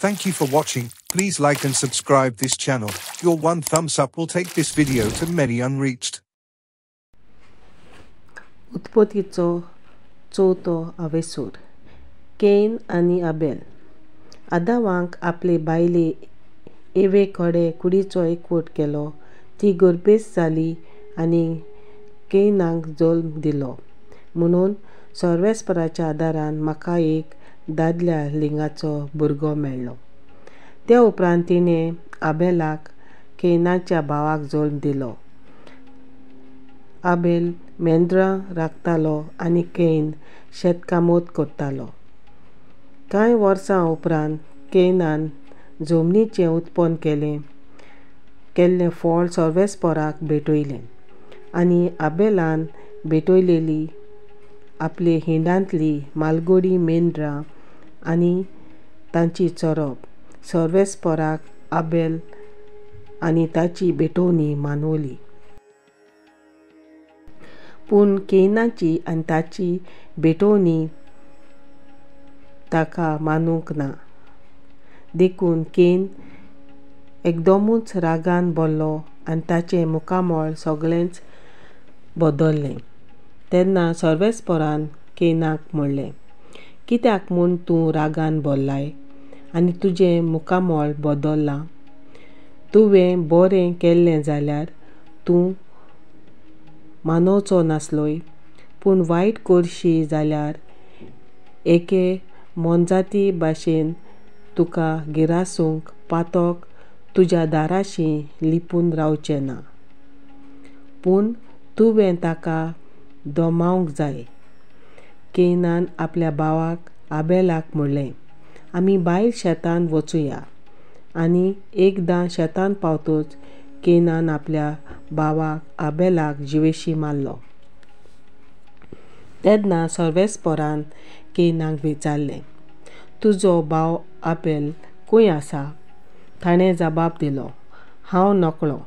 Thank you for watching. Please like and subscribe this channel. Your one thumbs up will take this video to many unreached. उत्पत्तीचो चवथो आवेसूर. कैन आनी आबेल. आदामाक आपले बायले एवे कडेन कुडीचो एकवट केलो. ती गर्भेस जाली आनी कैनाक जल्म दिलो. म्हणून सर्वेस्पराच्या आदारान म्हाका एक दादल्या लिंगाचो भुरगो मेळ्ळो. त्या उपरांत तिणें आबेलाक कैनाच्या भावाक जल्म दिलो. आबेल मेंढरां राखतालो आनी कैन शेतकामत करतालो. कांय वर्सां उपरांत कैनान जमनीचें उत्पन्न केल्लें फळ सर्वेस्पराक भेटयलें आनी आबेलान भेटयलेली आपले हिंडांतली मालगुडी मेंढरां आनी तांची चरप सर्वेस्पराक आबेल आनी ताची भेटवणी मानवली. पूण कैनाची आनी ताची भेटवणी ताका मानूंक ना. देखून कैन एकदमूच रागान भरलो आनी ताचें मुखामळ सगळेंच बदल्लें. तेन्ना सर्वेस्परान कैनाक म्हणलें, कित्याक म्हूण तूं रागान भरलाय आनी तुजें मुखामळ बदल्लां? तुवें बरें केल्लें जाल्यार तूं मानवचो नासलोय, पूण वायट करशी जाल्यार एके मोनजाती भाशेन तुका गिरासूंक पातोक तुज्या दाराशी लिपून रावचें ना. पूण तुवें ताका दोमावंक जाय. कैनान आपल्या भावाक आबेलाक म्हणलें, आमी भायर शेतान वचुया. आनी एकदां शेतान पावतच कैनान आपल्या भावाक आबेलाक जिवेशी मारलो. तेन्ना सर्वेस्परान कैनाक विचारलें, तुजो भाव आबेल खंय आसा? ताणें जबाब दिलो, हांव नकळो.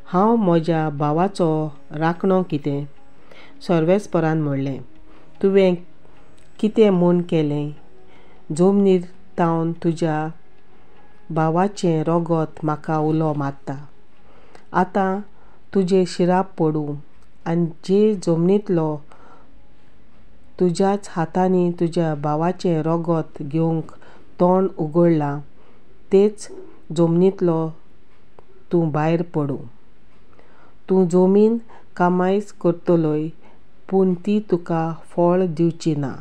हांव म्हज्या भावाचो राखणो कितें? सर्वेस्परान म्हणलें, तुवें कितें म्हूण केलें? जमनीर तावन तुज्या भावाचें रगत म्हाका उलो मारता. आतां तुजेर शिराप पडूं आनी जे जमनींतलो तुज्याच हातांनी तुज्या भावाचें रगत घेवंक तोंड उगडलां तेच जमनींतलो तूं भायर पडूं. तूं जमीन कामायज करतलोय, पूण ती तुका फळ दिवची ना.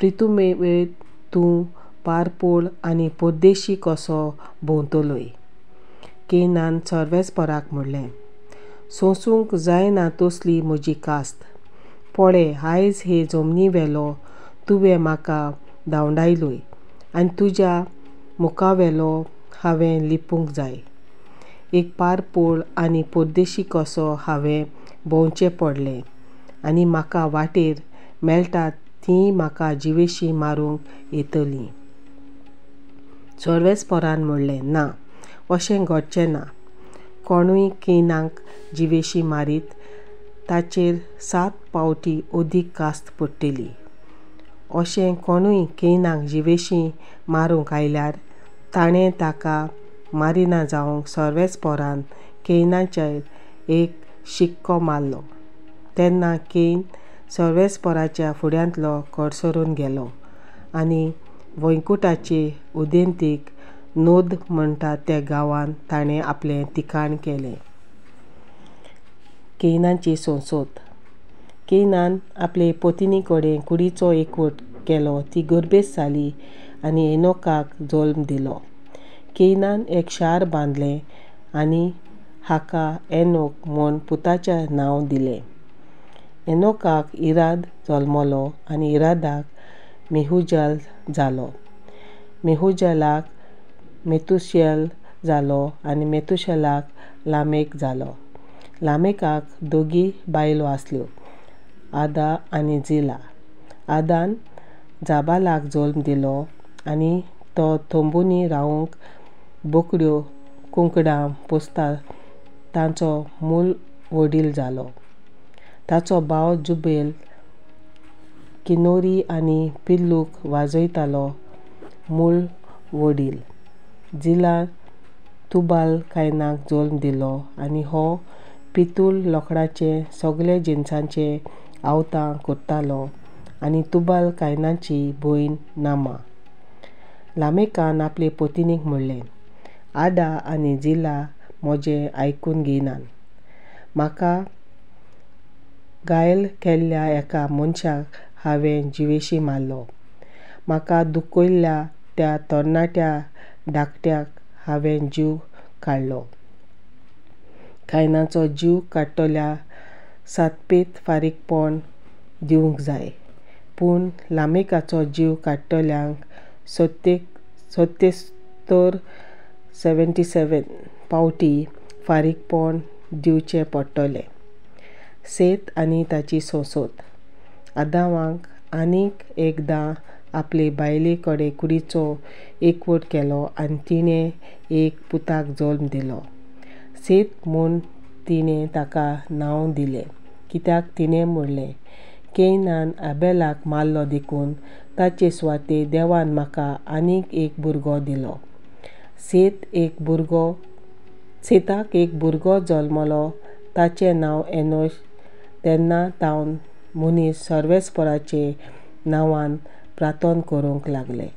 पृथ्वीवेर तूं पारपोळ आनी परदेशी कसो भोंवतलोय. कैनान सर्वेस्पराक म्हणलें, सोंसूंक जायना तसली म्हजी कास्त. पळय, आयज हे जमनीवेलो तुवें म्हाका धांवडायलोय आनी तुज्या मुखावेलो हांवें लिपूंक जाय. एक पारपोळ आनी परदेशी कसो हांवें भोंवचें पडलें आनी म्हाका वाटेर मेळटात तीं म्हाका जिवेशी मारूंक येतलीं. सर्वेस्परान म्हणलें, ना, अशें घडचें ना. कोणूय कैनाक जिवेशी मारीत ताचेर 7 पावटी अदीक कास्त पडटली. अशें कोणूय कैनाक जिवेशी मारूंक आयल्यार ताणें ताका मारिना जावंक सर्वेस्परान कैनाचेर एक शिक्को मारलो. तेन्ना कैन सर्वेस्पराच्या फुड्यांतलो कडसरून गेलो आनी वैकुंठाचे उदेंतीक नोद म्हणटा त्या गांवांत ताणें आपलें ठिकाण केलें. कैनाची संसोत. कैनान आपले पत्नी कडेन कुडीचो एकवट केलो. ती गर्भेस जाली आनी एनोकाक जल्म दिलो. कैनान एक शार बांदलें आनी हाका एनोक म्हूण पुताचें नांव दिलें. एनोकाक इराद जल्मलो आनी इरादाक मेहुजाल जालो. मेहुजालाक मेतुशेल जालो आनी मेतुशेलाक लामेक जालो. लामेकाक 2 बायलो आसल्यो, आदा आनी जिला. आदान जाबालाक जल्म दिलो आनी तो तंबुनी रावूंक बोकड्यो कुंकडां पोसता तांचो मूल वडील जालो. ताचो भाव जुबेल किन्नोरी आनी पिल्लूक वाजयतालो मूल वडील. जिला तुबाल कायनाक जल्म दिलो आनी हो पितूल लोकडाचे सगळे जिन्सांचे आवतां करतालो आनी तुबाल कायनाची भयण नामा. लामेकान आपले पत्नीक म्हणलें, आदा आनी जिला म्हजें आयकून घेयनात. म्हाका घायल केल्ल्या एका मनशाक हांवें जिवेशी मारलो. म्हाका दुखयल्ल्या त्या तरणाट्या धाकट्याक हांवें जीव काडलो. कायनाचो जीव काडटल्या सातपेत फारीकपण दिवंक जाय, पूण लामेकाचो जीव काडटल्यांक 77 फावटी फारीकपण दिवचें पडटलें. सेत आनी ताची संसद. आदामाक आनीक एकदां आपले बायले कडेन कुडीचो एकवट केलो आनी तिणें एक पुताक जल्म दिलो. सेत म्हूण तिणें ताका नांव दिलें, कित्याक तिणें म्हणलें, कैनान आबेलाक मारलो देखून ताचे सुवातेर देवान म्हाका आनीक एक भुरगो दिलो. सेताक एक भुरगो जल्मलो, ताचें नांव एनोश. तेन्ना तावन मनीस सर्वेस्पराचे नांवान प्रार्थना करूंक लागले.